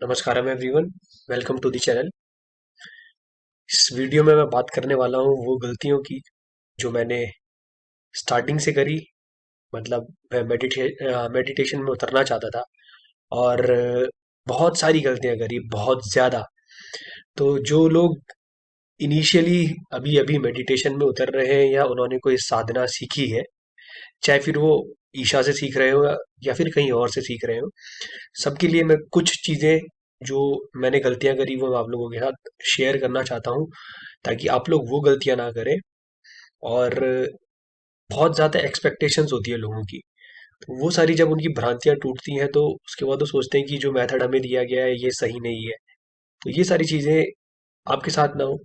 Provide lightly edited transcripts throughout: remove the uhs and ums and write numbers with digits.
नमस्कारम everyone. Welcome to the channel. इस video में मैं बात करने वाला हूँ वो गलतियों की जो मैंने स्टार्टिंग से करी। मतलब मैं मेडिटेशन में उतरना चाहता था और बहुत सारी गलतियां करी, बहुत ज़्यादा। तो जो लोग इनिशियली अभी अभी मेडिटेशन में उतर रहे हैं या उन्होंने कोई साधना सीखी है, चाहे फिर वो ईशा से सीख रहे हो या फिर कहीं और से सीख रहे हो, सबके लिए मैं कुछ चीज़ें जो मैंने गलतियां करी वो मैं आप लोगों के साथ शेयर करना चाहता हूँ, ताकि आप लोग वो गलतियां ना करें। और बहुत ज़्यादा एक्सपेक्टेशंस होती है लोगों की, तो वो सारी जब उनकी भ्रांतियां टूटती हैं तो उसके बाद वो सोचते हैं कि जो मेथड हमें दिया गया है ये सही नहीं है। तो ये सारी चीज़ें आपके साथ ना हो।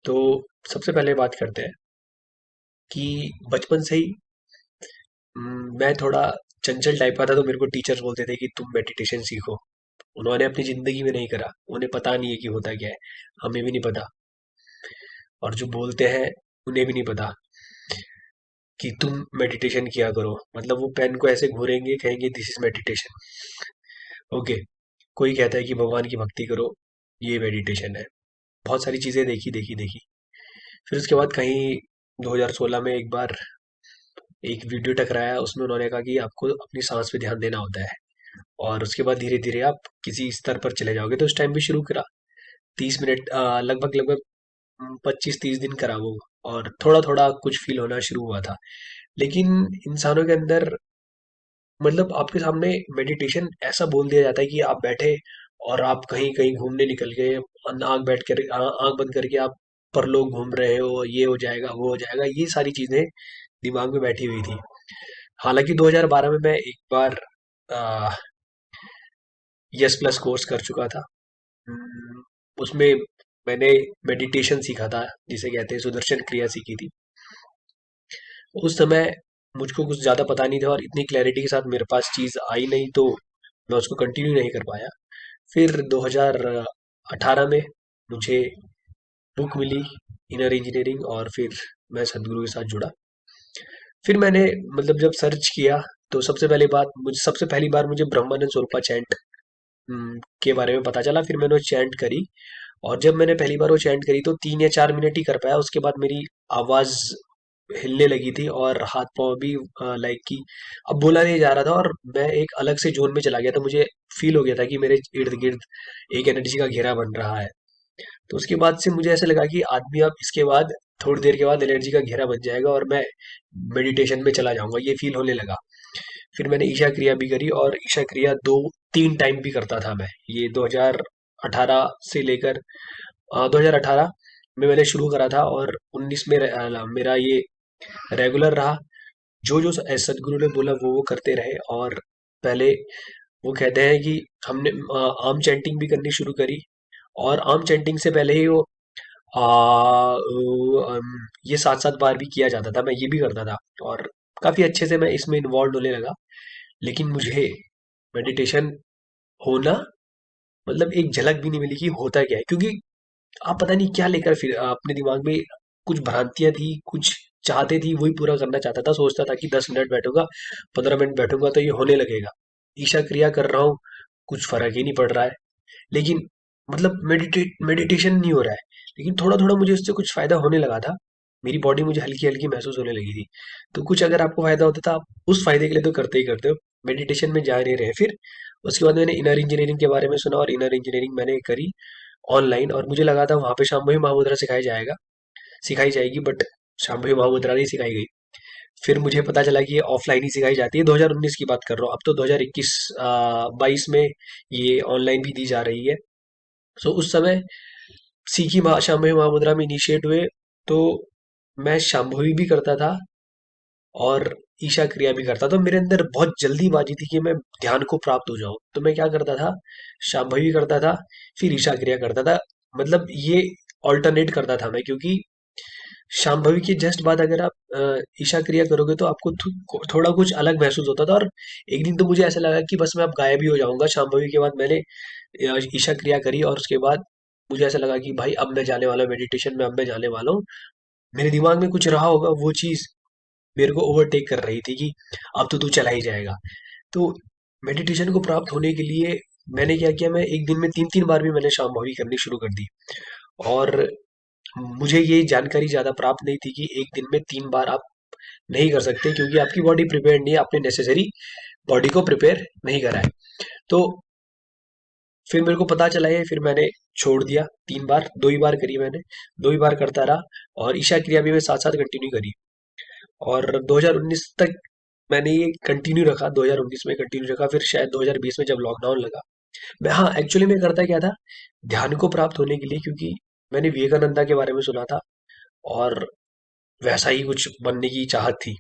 तो सबसे पहले बात करते हैं कि बचपन से ही मैं थोड़ा चंचल टाइप का था, तो मेरे को टीचर्स बोलते थे कि तुम मेडिटेशन सीखो। उन्होंने अपनी ज़िंदगी में नहीं करा, उन्हें पता नहीं है कि होता क्या है। हमें भी नहीं पता, और जो बोलते हैं उन्हें भी नहीं पता कि तुम मेडिटेशन किया करो। मतलब वो पेन को ऐसे घूरेंगे, कहेंगे दिस इज मेडिटेशन। ओके। कोई कहता है कि भगवान की भक्ति करो, ये मेडिटेशन है। बहुत सारी चीज़ें देखी देखी देखी। फिर उसके बाद कहीं 2016 में एक बार एक वीडियो टकराया, उसमें उन्होंने कहा कि आपको अपनी सांस पे ध्यान देना होता है और उसके बाद धीरे धीरे आप किसी स्तर पर चले जाओगे। तो उस टाइम भी शुरू करा, 30 मिनट, लगभग लगभग 25-30 दिन करा वो, और थोड़ा थोड़ा कुछ फील होना शुरू हुआ था। लेकिन इंसानों के अंदर, मतलब आपके सामने मेडिटेशन ऐसा बोल दिया जाता है कि आप बैठे और आप कहीं कहीं घूमने निकल गए, आंख बंद करके आप परलोक घूम रहे हो, ये हो जाएगा वो हो जाएगा, ये सारी चीजें दिमाग में बैठी हुई थी। हालांकि 2012 में मैं एक बार यस प्लस कोर्स कर चुका था। उसमें मैंने मेडिटेशन सीखा था, जिसे कहते हैं सुदर्शन क्रिया सीखी थी। उस समय मुझको कुछ ज़्यादा पता नहीं था और इतनी क्लैरिटी के साथ मेरे पास चीज़ आई नहीं, तो मैं उसको कंटिन्यू नहीं कर पाया। फिर 2018 में मुझे बुक मिली, इनर इंजीनियरिंग, और फिर मैं सदगुरु के साथ जुड़ा। फिर मैंने, मतलब जब सर्च किया, तो सबसे पहली बार मुझे ब्रह्मानंद स्वरूपा चैंट के बारे में पता चला। फिर मैंने वो चैंट करी, और जब मैंने पहली बार वो चैंट करी तो 3 या 4 मिनट ही कर पाया। उसके बाद मेरी आवाज़ हिलने लगी थी और हाथ पाँव भी, लाइक कि अब बोला नहीं जा रहा था, और मैं एक अलग से जोन में चला गया था। मुझे फील हो गया था कि मेरे इर्द गिर्द एक एनर्जी का घेरा बन रहा है। तो उसके बाद से मुझे ऐसा लगा कि आदमी अब इसके बाद थोड़ी देर के बाद एनर्जी का घेरा बन जाएगा और मैं मेडिटेशन में चला जाऊंगा, ये फील होने लगा। फिर मैंने ईशा क्रिया भी करी, और ईशा क्रिया 2-3 टाइम भी करता था मैं। ये 2018 से लेकर 2018 में मैंने शुरू करा था, और 19 में मेरा ये रेगुलर रहा। जो जो सदगुरु ने बोला वो करते रहे। और पहले वो कहते हैं कि हमने आर्म चैंटिंग भी करनी शुरू करी, और आर्म चैंटिंग से पहले ही वो ये 7-7 बार भी किया जाता था, मैं ये भी करता था, और काफी अच्छे से मैं इसमें इन्वॉल्व होने लगा। लेकिन मुझे मेडिटेशन होना, मतलब एक झलक भी नहीं मिली कि होता क्या है, क्योंकि आप पता नहीं क्या लेकर फिर अपने दिमाग में कुछ भ्रांतियां थी, कुछ चाहते थी, वही पूरा करना चाहता था। सोचता था कि 10 मिनट बैठूंगा, 15 मिनट बैठूंगा तो ये होने लगेगा। ईशा क्रिया कर रहा हूँ, कुछ फर्क ही नहीं पड़ रहा है। लेकिन मतलब मेडिटेशन नहीं हो रहा है, लेकिन थोड़ा थोड़ा मुझे उससे कुछ फायदा होने लगा था। मेरी बॉडी मुझे हल्की हल्की महसूस होने लगी थी। तो कुछ अगर आपको फायदा होता था, आप उस फायदे के लिए तो करते ही करते हो, मेडिटेशन में जा नहीं रहे। फिर उसके बाद मैंने इनर इंजीनियरिंग के बारे में सुना, और इनर इंजीनियरिंग मैंने करी ऑनलाइन। और मुझे लगा था वहां पे शांभवी महामुद्रा सिखाई जाएगी, बट शांभवी महामुद्रा नहीं सिखाई गई। फिर मुझे पता चला कि ये ऑफलाइन ही सिखाई जाती है। 2019 की बात कर रहा हूँ, अब तो 2021 22 में ये ऑनलाइन भी दी जा रही है। सो उस समय सीखी शांभवी महामुद्रा में इनिशिएट हुए, तो मैं शांभवी भी करता था और ईशा क्रिया भी करता था। मेरे अंदर बहुत जल्दीबाजी थी कि मैं ध्यान को प्राप्त हो जाऊं, तो मैं क्या करता था, शांभवी करता था, फिर ईशा क्रिया करता था। मतलब ये ऑल्टरनेट करता था मैं, क्योंकि शांभवी के जस्ट बाद अगर आप ईशा क्रिया करोगे तो आपको थोड़ा कुछ अलग महसूस होता था। और एक दिन तो मुझे ऐसा लगा कि बस मैं अब गायब ही हो जाऊंगा। शांभवी के बाद मैंने ईशा क्रिया करी, और उसके बाद मुझे ऐसा लगा कि भाई अब मैं जाने वाला हूँ मेडिटेशन में, अब मैं जाने वाला हूँ। मेरे दिमाग में कुछ रहा होगा, वो चीज मेरे को ओवरटेक कर रही थी कि अब तो तू चला ही जाएगा। तो मेडिटेशन को प्राप्त होने के लिए मैंने क्या किया, मैं एक दिन में 3-3 बार भी मैंने शाम-भवी करनी शुरू कर दी। और मुझे ये जानकारी ज़्यादा प्राप्त नहीं थी कि एक दिन में 3 बार आप नहीं कर सकते, क्योंकि आपकी बॉडी प्रिपेयर्ड नहीं है, आपने नेसेसरी बॉडी को प्रिपेयर नहीं करा है। तो फिर मेरे को पता चला ये, फिर मैंने छोड़ दिया 3 बार, 2 ही बार करी मैंने, 2 ही बार करता रहा। और ईशा क्रिया भी मैं साथ-साथ कंटिन्यू करी। और 2019 तक मैंने ये कंटिन्यू रखा, 2019 में कंटिन्यू रखा, फिर शायद 2020 में जब लॉकडाउन लगा, मैं, हाँ, एक्चुअली मैं करता क्या था, ध्यान को प्राप्त होने के लिए, क्योंकि मैंने विवेकानंदा के बारे में सुना था और वैसा ही कुछ बनने की चाहत थी।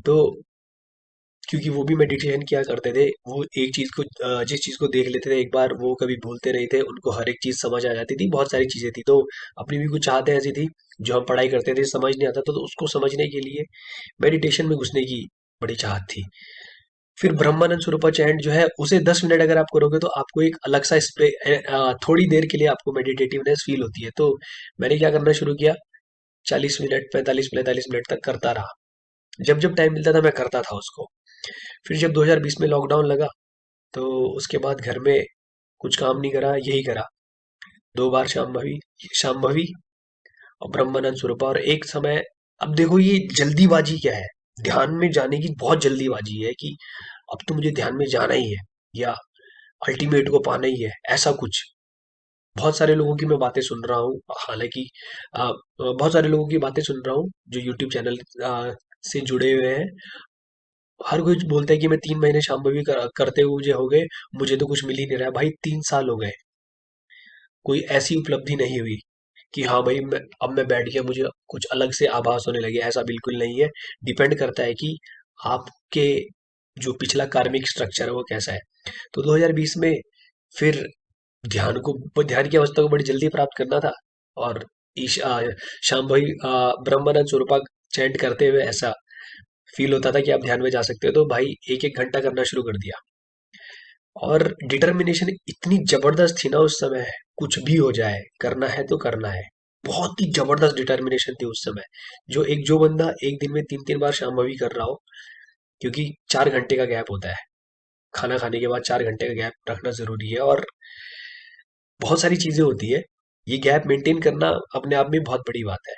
तो क्योंकि वो भी मेडिटेशन किया करते थे, वो एक चीज को जिस चीज को देख लेते थे एक बार, वो कभी भूलते नहीं थे, उनको हर एक चीज समझ आ जाती थी, बहुत सारी चीजें थी। तो अपनी भी कुछ चाहतें ऐसी थी, जो हम पढ़ाई करते थे समझ नहीं आता था, तो उसको समझने के लिए मेडिटेशन में घुसने की बड़ी चाहत थी। फिर ब्रह्मानंद स्वरूपा चैंट जो है, उसे 10 मिनट अगर आप करोगे तो आपको एक अलग सा थोड़ी देर के लिए आपको मेडिटेटिवनेस फील होती है। तो मैंने क्या करना शुरू किया, 40 मिनट, 45 45 मिनट तक करता रहा। जब जब टाइम मिलता था मैं करता था उसको। फिर जब 2020 में लॉकडाउन लगा, तो उसके बाद घर में कुछ काम नहीं करा, यही करा, 2 बार शाम भवी और ब्रह्मानंद स्वरूपा। और एक समय, अब देखो ये जल्दीबाजी क्या है, ध्यान में जाने की बहुत जल्दीबाजी है कि अब तो मुझे ध्यान में जाना ही है, या अल्टीमेट को पाना ही है, ऐसा कुछ। बहुत सारे लोगों की मैं बातें सुन रहा हूँ, हालांकि बहुत सारे लोगों की बातें सुन रहा हूँ जो यूट्यूब चैनल से जुड़े हुए हैं। हर कोई बोलता है कि मैं 3 महीने शांभवी करते हुए हो गए, मुझे तो कुछ मिल ही नहीं रहा है। भाई 3 साल हो गए, कोई ऐसी उपलब्धि नहीं हुई कि हाँ भाई अब मैं बैठ गया, मुझे कुछ अलग से आभास होने लगे, ऐसा बिल्कुल नहीं है। डिपेंड करता है कि आपके जो पिछला कार्मिक स्ट्रक्चर है वो कैसा है। तो 2020 में फिर ध्यान की अवस्था को बड़ी जल्दी प्राप्त करना था। और शाम भाई ब्रह्मानंद स्वरूपा चैंट करते हुए ऐसा फील होता था कि आप ध्यान में जा सकते हो, तो भाई एक एक घंटा करना शुरू कर दिया। और डिटर्मिनेशन इतनी जबरदस्त थी ना उस समय, कुछ भी हो जाए करना है तो करना है। बहुत ही जबरदस्त डिटर्मिनेशन थी उस समय। जो बंदा एक दिन में 3-3 बार शांभवी कर रहा हो, क्योंकि 4 घंटे का गैप होता है, खाना खाने के बाद 4 घंटे का गैप रखना जरूरी है, और बहुत सारी चीजें होती है, ये गैप मेंटेन करना अपने आप में बहुत बड़ी बात है।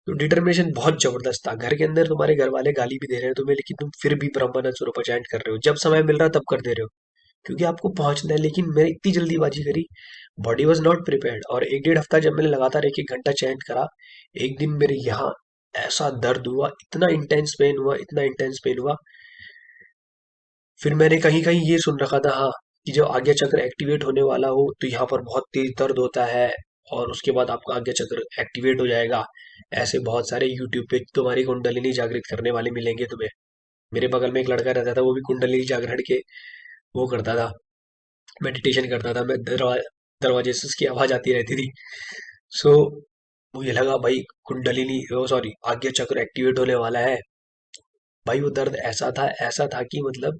तो डिटर्मिनेशन बहुत जबरदस्त था। घर के अंदर तुम्हारे घर वाले गाली भी दे रहे हैं तुम्हें, लेकिन तुम फिर भी ब्रह्मानंद स्वरूप चैंट कर रहे हो, जब समय मिल रहा है तब कर दे रहे हो, क्योंकि आपको पहुंचना है। लेकिन मैंने इतनी जल्दीबाजी करी, बॉडी वॉज नॉट प्रिपेयर्ड। और 1-1.5 हफ्ता जब मैंने लगातार एक एक घंटा चैंट करा, एक दिन मेरे यहाँ ऐसा दर्द हुआ, इतना इंटेंस पेन हुआ, इतना इंटेंस पेन हुआ। फिर मैंने कहीं कहीं ये सुन रखा था, हाँ, कि जब आज्ञा चक्र एक्टिवेट होने वाला हो तो यहाँ पर बहुत तेज दर्द होता है, और उसके बाद आपका आज्ञा चक्र एक्टिवेट हो जाएगा। ऐसे बहुत सारे यूट्यूब पे तुम्हारी कुंडलिनी जागृत करने वाले मिलेंगे तुम्हें। मेरे बगल में एक लड़का रहता था, वो भी कुंडलिनी जागरण के वो करता था, मेडिटेशन करता था। मैं दरवाजे से उसकी आवाज आती रहती थी। सो मुझे लगा भाई कुंडलिनी, ओ सॉरी, आज्ञा चक्र एक्टिवेट होने वाला है। भाई वो दर्द ऐसा था कि मतलब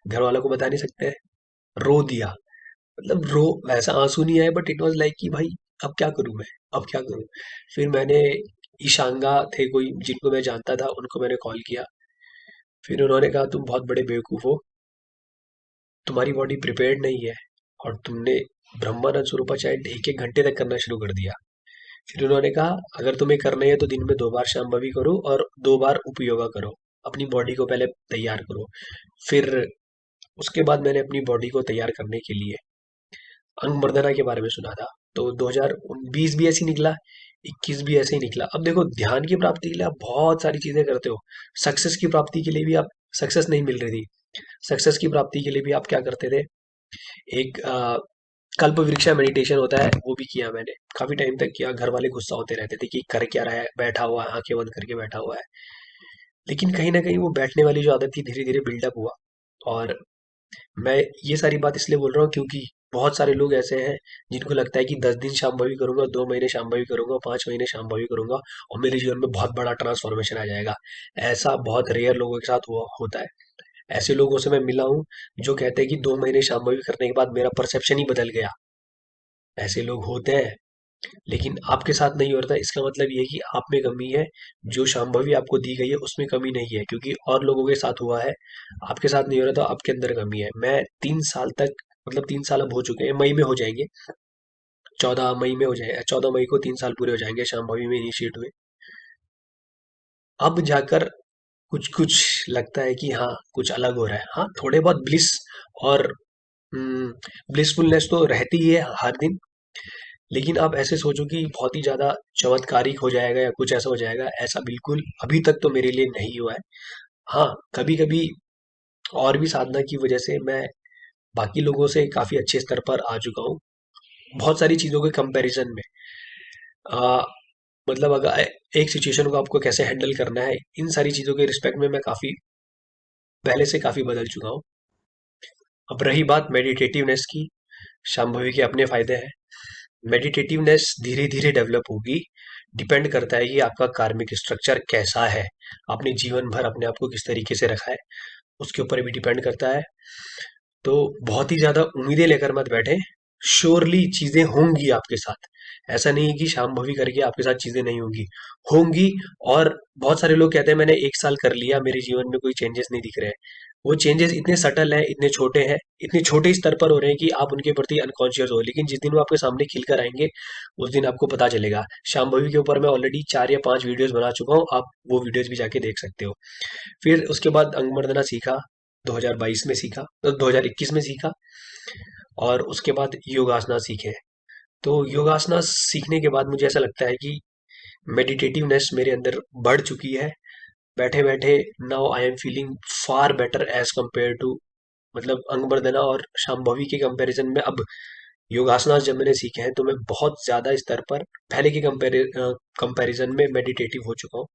घर वालों को बता नहीं सकते। रो दिया, मतलब रो, वैसा आंसू नहीं आए, बट इट वाज लाइक कि भाई अब क्या करूं मैं, अब क्या करूं। फिर मैंने, ईशांगा थे कोई जिनको मैं जानता था, उनको मैंने कॉल किया। फिर उन्होंने कहा तुम बहुत बड़े बेवकूफ हो, तुम्हारी बॉडी प्रिपेयर्ड नहीं है, और तुमने ब्रह्मानंद स्वरूपा चैंट एक एक घंटे तक करना शुरू कर दिया। फिर उन्होंने कहा अगर तुम्हें करना है तो दिन में 2 बार शांभवी करो और 2 बार उपयोगा करो, अपनी बॉडी को पहले तैयार करो। फिर उसके बाद मैंने अपनी बॉडी को तैयार करने के लिए अंग मर्दना के बारे में सुना था। तो 2020 भी ऐसे ही निकला, 21 भी ऐसे ही निकला। अब देखो, ध्यान की प्राप्ति के लिए आप बहुत सारी चीजें करते हो, सक्सेस की प्राप्ति के लिए भी आप, सक्सेस नहीं मिल रही थी, सक्सेस की प्राप्ति के लिए भी आप क्या करते थे, एक कल्प वृक्षा मेडिटेशन होता है, वो भी किया मैंने, काफी टाइम तक किया। घर वाले गुस्सा होते रहते थे कि कर क्या रहा है, बैठा हुआ है, आंखें बंद करके बैठा हुआ है। लेकिन कहीं ना कहीं वो बैठने वाली जो आदत थी धीरे धीरे बिल्डअप हुआ। और मैं ये सारी बात इसलिए बोल रहा हूँ क्योंकि बहुत सारे लोग ऐसे हैं जिनको लगता है कि 10 दिन शांभवी करूंगा, 2 महीने शांभवी करूंगा, 5 महीने शांभवी करूंगा, और मेरे जीवन में बहुत बड़ा ट्रांसफॉर्मेशन आ जाएगा। ऐसा बहुत रेयर लोगों के साथ हुआ होता है। ऐसे लोगों से मैं मिला हूँ जो कहते हैं कि 2 महीने शांभवी करने के बाद मेरा परसेप्शन ही बदल गया। ऐसे लोग होते हैं। लेकिन आपके साथ नहीं हो रहा था, इसका मतलब ये है कि आप में कमी है। जो शांभवी आपको दी गई है उसमें कमी नहीं है, क्योंकि और लोगों के साथ हुआ है, आपके साथ नहीं हो रहा तो आपके अंदर कमी है। मैं 3 साल तक, मतलब 3 साल अब हो चुके हैं, मई में हो जाएंगे, 14 मई में हो जाए, 14 मई को 3 साल पूरे हो जाएंगे शांभवी में इनिशिएट हुए। अब जाकर कुछ कुछ लगता है कि हाँ, कुछ अलग हो रहा है। हाँ, थोड़े बहुत ब्लिस और ब्लिसफुलनेस तो रहती ही है हर दिन। लेकिन आप ऐसे सोचो कि बहुत ही ज्यादा चमत्कारिक हो जाएगा या कुछ ऐसा हो जाएगा, ऐसा बिल्कुल अभी तक तो मेरे लिए नहीं हुआ है। हाँ, कभी कभी और भी साधना की वजह से मैं बाकी लोगों से काफी अच्छे स्तर पर आ चुका हूँ, बहुत सारी चीजों के कंपैरिजन में। आ, मतलब अगर एक सिचुएशन को आपको कैसे हैंडल करना है, इन सारी चीजों के रिस्पेक्ट में मैं काफी पहले से काफी बदल चुका हूँ। अब रही बात मेडिटेटिवनेस की, शांभवी के अपने फायदे हैं। मेडिटेटिवनेस धीरे धीरे डेवलप होगी, डिपेंड करता है कि आपका कार्मिक स्ट्रक्चर कैसा है, आपने जीवन भर अपने आप को किस तरीके से रखा है, उसके ऊपर भी डिपेंड करता है। तो बहुत ही ज्यादा उम्मीदें लेकर मत बैठे, श्योरली चीजें होंगी आपके साथ। ऐसा नहीं है कि शांभवी करके आपके साथ चीजें नहीं होंगी, होंगी। और बहुत सारे लोग कहते हैं मैंने 1 साल कर लिया, मेरे जीवन में कोई चेंजेस नहीं दिख रहे हैं। वो चेंजेस इतने सटल हैं, इतने छोटे हैं, इतने छोटे स्तर पर हो रहे हैं कि आप उनके प्रति अनकॉन्शियस हो, लेकिन जिस दिन वो आपके सामने खिलकर आएंगे उस दिन आपको पता चलेगा। शांभवी के ऊपर मैं ऑलरेडी 4 या 5 वीडियोस बना चुका हूँ, आप वो वीडियोस भी जाके देख सकते हो। फिर उसके बाद अंगमर्दना सीखा, 2022 में सीखा, 2021 में सीखा। और उसके बाद योगासना सीखे। तो योगासना सीखने के बाद मुझे ऐसा लगता है कि मेडिटेटिवनेस मेरे अंदर बढ़ चुकी है। बैठे बैठे now I am feeling far better as compare to, मतलब अंगमर्दना और शांभवी के कंपैरिजन में अब योगासनास जब मैंने सीखे हैं तो मैं बहुत ज्यादा स्तर पर पहले के कंपैरिजन में मेडिटेटिव हो चुका हूँ।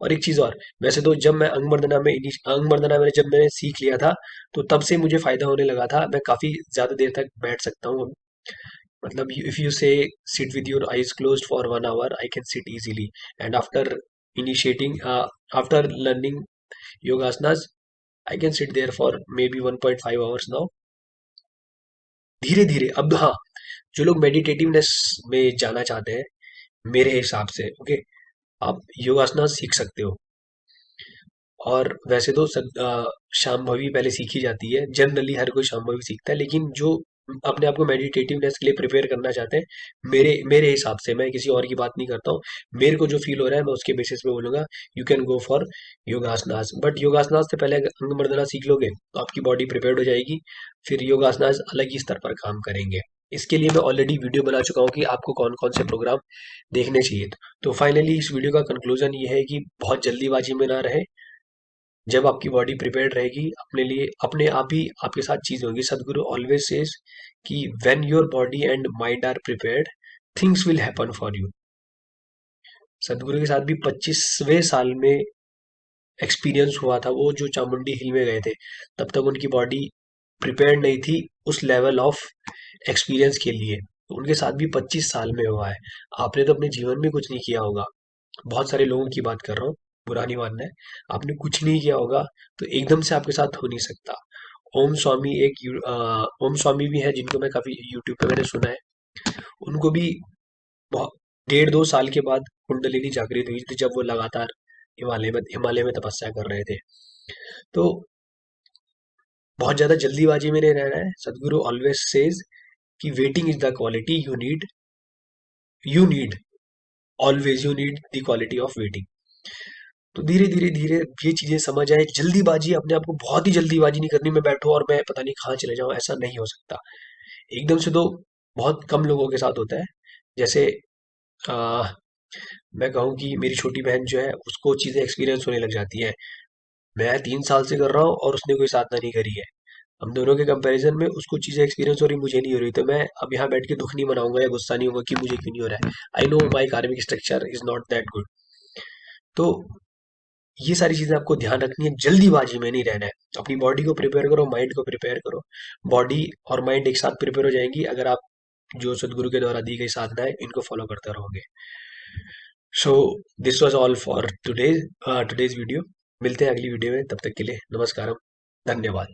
और एक चीज और, वैसे तो जब मैं अंगमर्दना मैंने जब मैंने सीख लिया था तो तब से मुझे फायदा होने लगा था, मैं काफी ज्यादा देर तक बैठ सकता हूँ। मतलब if you say sit with your eyes closed for 1 hour, I can sit easily. And after learning yogasanas, I can sit there for maybe 1.5 hours now. धीरे धीरे अब हाँ, जो लोग मेडिटेटिवनेस में जाना चाहते हैं, मेरे हिसाब से ओके, आप योगासना सीख सकते हो। और वैसे तो शांभवी पहले सीखी जाती है, जनरली हर कोई शांभवी सीखता है, लेकिन जो अपने आप को मेडिटेटिवनेस के लिए प्रिपेयर करना चाहते हैं, मेरे मेरे हिसाब से, मैं किसी और की बात नहीं करता हूँ, मेरे को जो फील हो रहा है मैं उसके बेसिस पे बोलूंगा you can go for yogasanas. But yogasanas से पहले अगर अंगमर्दना सीख लोगे तो आपकी बॉडी प्रिपेयर्ड हो जाएगी, फिर योगासनास अलग ही स्तर पर काम करेंगे। इसके लिए मैं ऑलरेडी वीडियो बना चुका हूँ कि आपको कौन कौन से प्रोग्राम देखने चाहिए। तो फाइनली इस वीडियो का कंक्लूजन ये है कि बहुत जल्दीबाजी में ना रहे। जब आपकी बॉडी प्रिपेयर्ड रहेगी अपने लिए, अपने आप ही आपके साथ चीज होगी। सदगुरु ऑलवेज सेज कि when your body and mind are prepared, things will happen for you. Sadhguru के साथ भी 25वें साल में एक्सपीरियंस हुआ था, वो जो चामुंडी हिल में गए थे, तब तक उनकी बॉडी प्रिपेयर्ड नहीं थी उस लेवल ऑफ एक्सपीरियंस के लिए। तो उनके साथ भी 25 साल में हुआ है। आपने तो अपने जीवन में कुछ नहीं किया होगा, बहुत सारे लोगों की बात कर रहा हूँ, बुरा नहीं मानना है, आपने कुछ नहीं किया होगा तो एकदम से आपके साथ हो नहीं सकता। ओम स्वामी ओम स्वामी भी है जिनको मैं काफी यूट्यूब पे मैंने सुना है, उनको भी बहुत 1.5-2 साल के बाद कुंडलिनी जागृत हुई थी, जब वो लगातार हिमालय में तपस्या कर रहे थे। तो बहुत ज्यादा जल्दीबाजी में नहीं रहना है। सदगुरु ऑलवेज सेज कि waiting is the quality you need always you need the quality of waiting. तो धीरे धीरे धीरे ये चीजें समझ आए। जल्दीबाजी, अपने आप को बहुत ही जल्दीबाजी नहीं करनी, मैं बैठूं और मैं पता नहीं कहाँ चले जाऊं, ऐसा नहीं हो सकता एकदम से। तो बहुत कम लोगों के साथ होता है। जैसे आ, मैं कहूँ कि मेरी छोटी बहन जो है उसको चीजें एक्सपीरियंस होने लग जाती है। मैं 3 साल से कर रहा हूँ और उसने कोई साधना नहीं करी है, हम दोनों के कंपैरिजन में उसको चीजें एक्सपीरियंस हो रही, मुझे नहीं हो रही। तो मैं अब यहाँ बैठ के दुख नहीं मनाऊंगा या गुस्सा नहीं होगा कि मुझे क्यों नहीं हो रहा है। आई नो माई कार्मिक structure is not that good. तो ये सारी चीजें आपको ध्यान रखनी है, जल्दीबाजी में नहीं रहना है। अपनी बॉडी को प्रिपेयर करो, माइंड को प्रिपेयर करो। बॉडी और माइंड एक साथ प्रिपेयर हो जाएंगी अगर आप जो सदगुरु के द्वारा दी गई साधना है इनको फॉलो करते रहोगे। So this was all for today's video. मिलते हैं अगली वीडियो में, तब तक के लिए नमस्कारम, धन्यवाद।